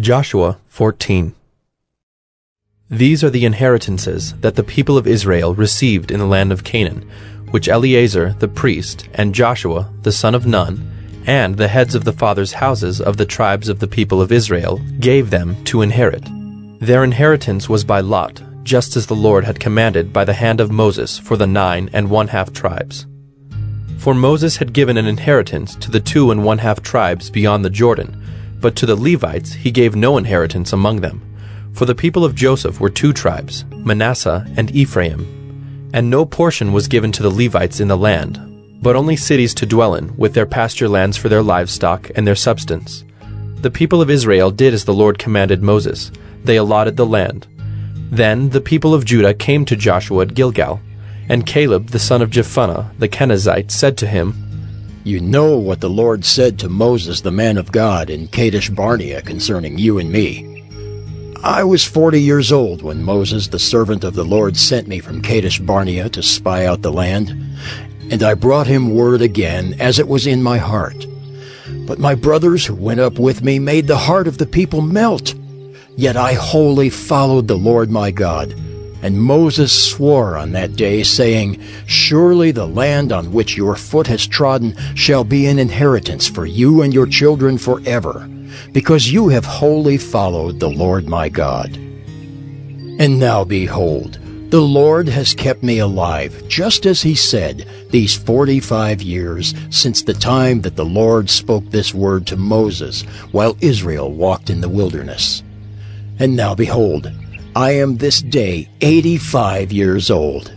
Joshua 14. These are the inheritances that the people of Israel received in the land of Canaan, which Eleazar the priest, and Joshua the son of Nun, and the heads of the fathers' houses of the tribes of the people of Israel gave them to inherit. Their inheritance was by lot, just as the Lord had commanded by the hand of Moses for the 9 1/2 tribes. For Moses had given an inheritance to the 2 1/2 tribes beyond the Jordan, but to the Levites he gave no inheritance among them. For the people of Joseph were 2 tribes, Manasseh and Ephraim. And no portion was given to the Levites in the land, but only cities to dwell in, with their pasture lands for their livestock and their substance. The people of Israel did as the Lord commanded Moses. They allotted the land. Then the people of Judah came to Joshua at Gilgal, and Caleb the son of Jephunneh the Kenizzite said to him, "You know what the Lord said to Moses the man of God in Kadesh Barnea concerning you and me. I was 40 years old when Moses the servant of the Lord sent me from Kadesh Barnea to spy out the land, and I brought him word again as it was in my heart. But my brothers who went up with me made the heart of the people melt. Yet I wholly followed the Lord my God. And Moses swore on that day, saying, Surely the land on which your foot has trodden shall be an inheritance for you and your children forever, because you have wholly followed the Lord my God. And now behold, the Lord has kept me alive, just as he said, these 45 years since the time that the Lord spoke this word to Moses, while Israel walked in the wilderness. And now behold, I am this day 85 years old.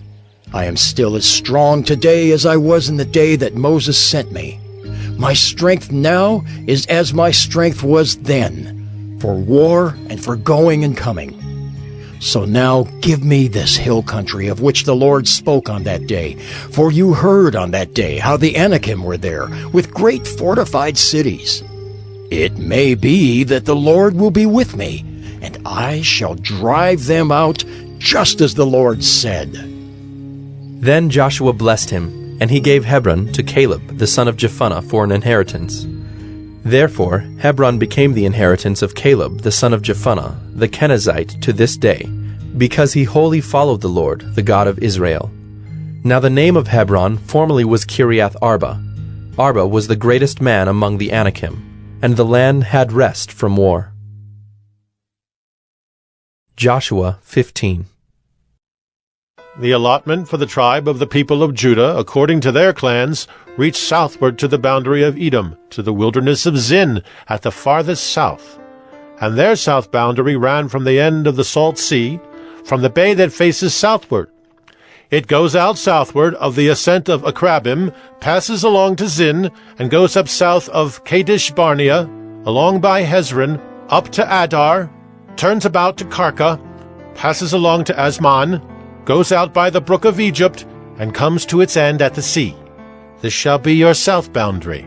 I am still as strong today as I was in the day that Moses sent me. My strength now is as my strength was then, for war and for going and coming. So now give me this hill country of which the Lord spoke on that day, for you heard on that day how the Anakim were there, with great fortified cities. It may be that the Lord will be with me, and I shall drive them out just as the Lord said." Then Joshua blessed him, and he gave Hebron to Caleb the son of Jephunneh for an inheritance. Therefore Hebron became the inheritance of Caleb the son of Jephunneh the Kenizzite to this day, because he wholly followed the Lord, the God of Israel. Now the name of Hebron formerly was Kiriath Arba. Arba was the greatest man among the Anakim, and the land had rest from war. Joshua 15. The allotment for the tribe of the people of Judah, according to their clans, reached southward to the boundary of Edom, to the wilderness of Zin, at the farthest south. And their south boundary ran from the end of the Salt Sea, from the bay that faces southward. It goes out southward of the ascent of Akrabim, passes along to Zin, and goes up south of Kadesh Barnea, along by Hezron, up to Adar, turns about to Karka, passes along to Asman, goes out by the brook of Egypt, and comes to its end at the sea. This shall be your south boundary.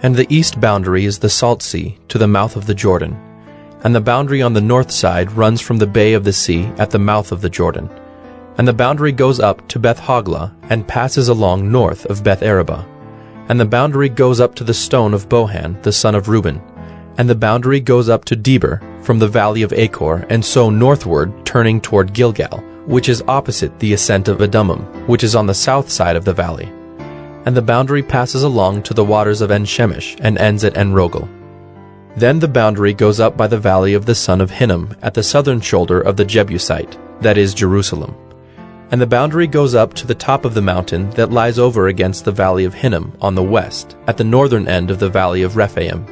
And the east boundary is the Salt Sea, to the mouth of the Jordan. And the boundary on the north side runs from the bay of the sea at the mouth of the Jordan. And the boundary goes up to Beth Hoglah, and passes along north of Beth Arabah. And the boundary goes up to the stone of Bohan, the son of Reuben. And the boundary goes up to Deber, from the valley of Achor, and so northward, turning toward Gilgal, which is opposite the ascent of Adummim, which is on the south side of the valley. And the boundary passes along to the waters of En-Shemesh, and ends at En-Rogel. Then the boundary goes up by the valley of the son of Hinnom, at the southern shoulder of the Jebusite, that is Jerusalem. And the boundary goes up to the top of the mountain that lies over against the valley of Hinnom on the west, at the northern end of the valley of Rephaim.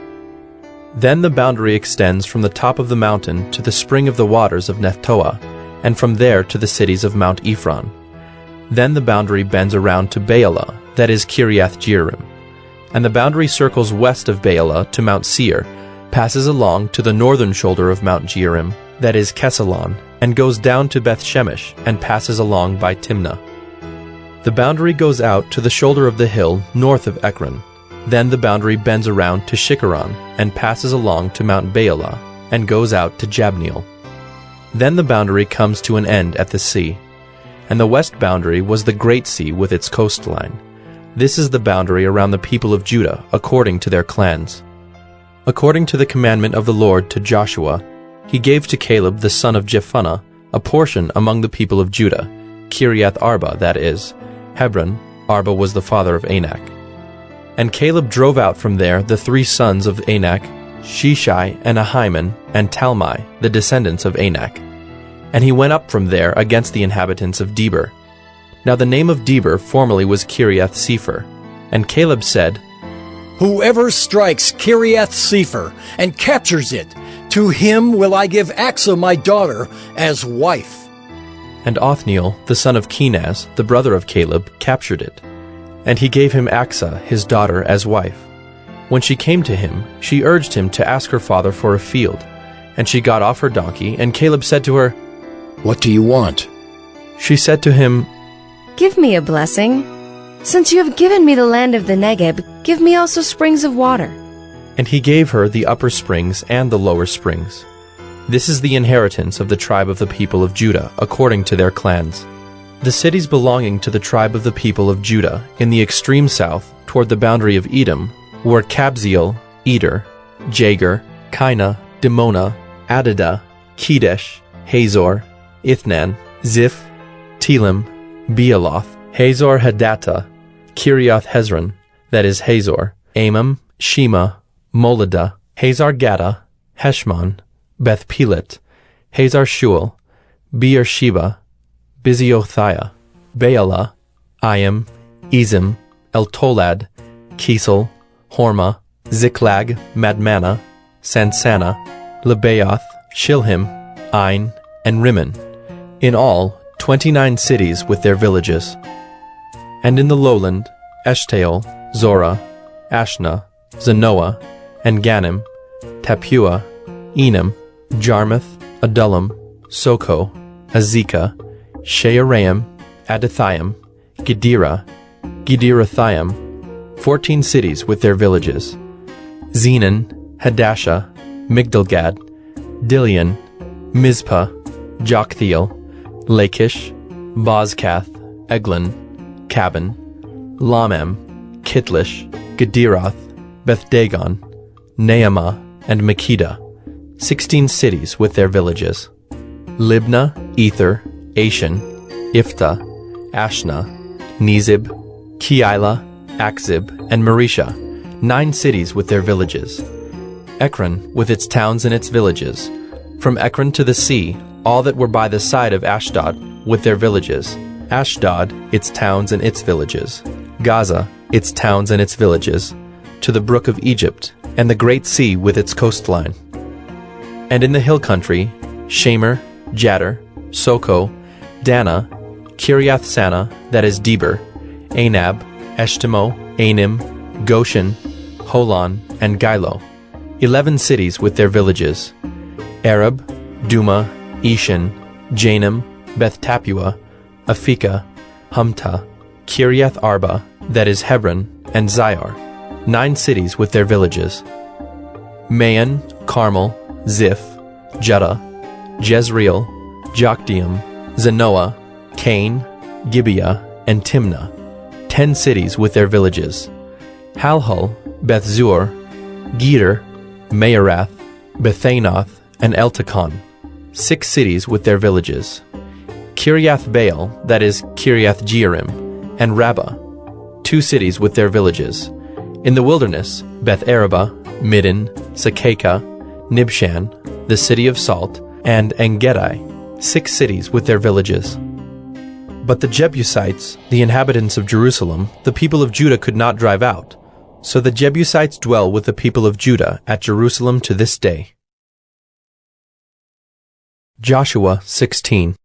Then the boundary extends from the top of the mountain to the spring of the waters of Nephtoah, and from there to the cities of Mount Ephron. Then the boundary bends around to Baalah, that is Kiriath Jearim. And the boundary circles west of Baalah to Mount Seir, passes along to the northern shoulder of Mount Jearim, that is Kesalon, and goes down to Beth Shemesh, and passes along by Timnah. The boundary goes out to the shoulder of the hill north of Ekron. Then the boundary bends around to Shikkeron, and passes along to Mount Baalah, and goes out to Jabneel. Then the boundary comes to an end at the sea. And the west boundary was the Great Sea with its coastline. This is the boundary around the people of Judah, according to their clans. According to the commandment of the Lord to Joshua, he gave to Caleb the son of Jephunneh a portion among the people of Judah, Kiriath Arba, that is, Hebron. Arba was the father of Anak. And Caleb drove out from there the 3 sons of Anak, Sheshai and Ahiman and Talmai, the descendants of Anak. And he went up from there against the inhabitants of Debir. Now the name of Debir formerly was Kiriath Sepher. And Caleb said, Whoever strikes Kiriath Sepher and captures it, to him will I give Achsah my daughter as wife. And Othniel, the son of Kenaz, the brother of Caleb, captured it. And he gave him Achsah, his daughter, as wife. When she came to him, she urged him to ask her father for a field. And she got off her donkey, and Caleb said to her, What do you want? She said to him, Give me a blessing. Since you have given me the land of the Negeb, give me also springs of water. And he gave her the upper springs and the lower springs. This is the inheritance of the tribe of the people of Judah, according to their clans. The cities belonging to the tribe of the people of Judah, in the extreme south, toward the boundary of Edom, were Kabzeel, Eder, Jagur, Kinah, Dimona, Adadah, Kedesh, Hazor, Ithnan, Ziph, Telem, Bealoth, Hazor Hadattah, Kiriath Hezron, that is Hazor, Amam, Shema, Moladah, Hazar Gaddah, Heshmon, Beth Pelet, Hazar Shual, Beersheba, Biziothia, Baalah, Ayim, Ezim, Eltolad, Kesel, Hormah, Ziklag, Madmannah, Sansannah, Lebaoth, Shilhim, Ain, and Rimmon, in all 29 cities with their villages. And in the lowland, Eshtaol, Zorah, Ashna, Zanoah, and Ganim, Tapua, Enam, Jarmuth, Adullam, Soko, Azekah, Shearaim, Adathaim, Gedera, Gederothaim, 14 cities with their villages. Zenan, Hadashah, Migdalgad, Dilian, Mizpah, Joktheel, Lachish, Bozkath, Eglon, Cabin, Lamam, Kitlish, Gederoth, Beth-Dagon, Naamah, and Makkedah, 16 cities with their villages. Libnah, Ether, Ashan, Iphta, Ashna, Nezib, Keilah, Akzib, and Maresha, 9 cities with their villages. Ekron with its towns and its villages. From Ekron to the sea, all that were by the side of Ashdod with their villages. Ashdod, its towns and its villages. Gaza, its towns and its villages. To the brook of Egypt, and the great sea with its coastline. And in the hill country, Shamer, Jadder, Soko, Dana, Kiriath Sana, that is Debir, Anab, Eshtemo, Anim, Goshen, Holon, and Gilo, 11 cities with their villages. Arab, Duma, Eshan, Janam, Beth Tapua, Aphekah, Humta, Kiriath Arba, that is Hebron, and Ziar, 9 cities with their villages. Maon, Carmel, Ziph, Judah, Jezreel, Jokdeam, Zanoah, Cain, Gibeah, and Timnah, 10 cities with their villages. Halhul, Beth-zur, Geder, Maarath, Bethanoth, and Eltekon, 6 cities with their villages. Kiriath Baal, that is Kiriath Jearim, and Rabbah, 2 cities with their villages. In the wilderness, Beth Araba, Middin, Sakakah, Nibshan, the city of salt, and Engedi, 6 cities with their villages. But the Jebusites, the inhabitants of Jerusalem, the people of Judah could not drive out. So the Jebusites dwell with the people of Judah at Jerusalem to this day. Joshua 16.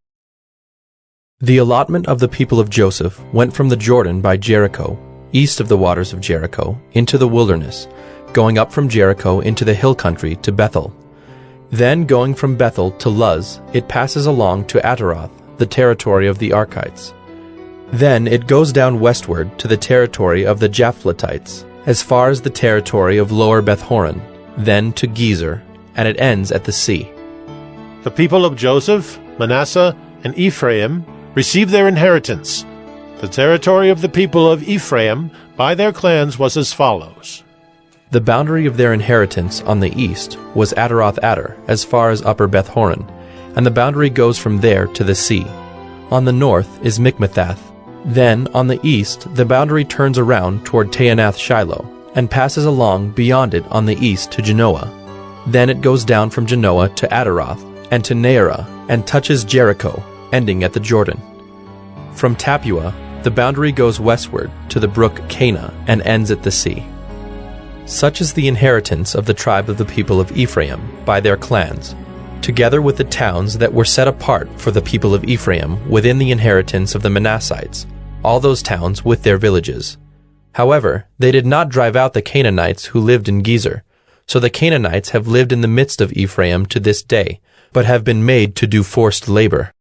The allotment of the people of Joseph went from the Jordan by Jericho, east of the waters of Jericho, into the wilderness, going up from Jericho into the hill country to Bethel. Then going from Bethel to Luz, it passes along to Ataroth, the territory of the Archites. Then it goes down westward to the territory of the Japhletites, as far as the territory of Lower Beth-horon, then to Gezer, and it ends at the sea. The people of Joseph, Manasseh, and Ephraim received their inheritance. The territory of the people of Ephraim by their clans was as follows: The boundary of their inheritance on the east was Ataroth-Adar, as far as Upper Beth-horon, and the boundary goes from there to the sea. On the north is Mikmethath. Then, on the east, the boundary turns around toward Taanath-Shiloh, and passes along beyond it on the east to Genoa. Then it goes down from Genoa to Ataroth, and to Naarah, and touches Jericho, ending at the Jordan. From Tapua, the boundary goes westward to the brook Cana, and ends at the sea. Such is the inheritance of the tribe of the people of Ephraim by their clans, together with the towns that were set apart for the people of Ephraim within the inheritance of the Manassites, all those towns with their villages. However, they did not drive out the Canaanites who lived in Gezer, so the Canaanites have lived in the midst of Ephraim to this day, but have been made to do forced labor.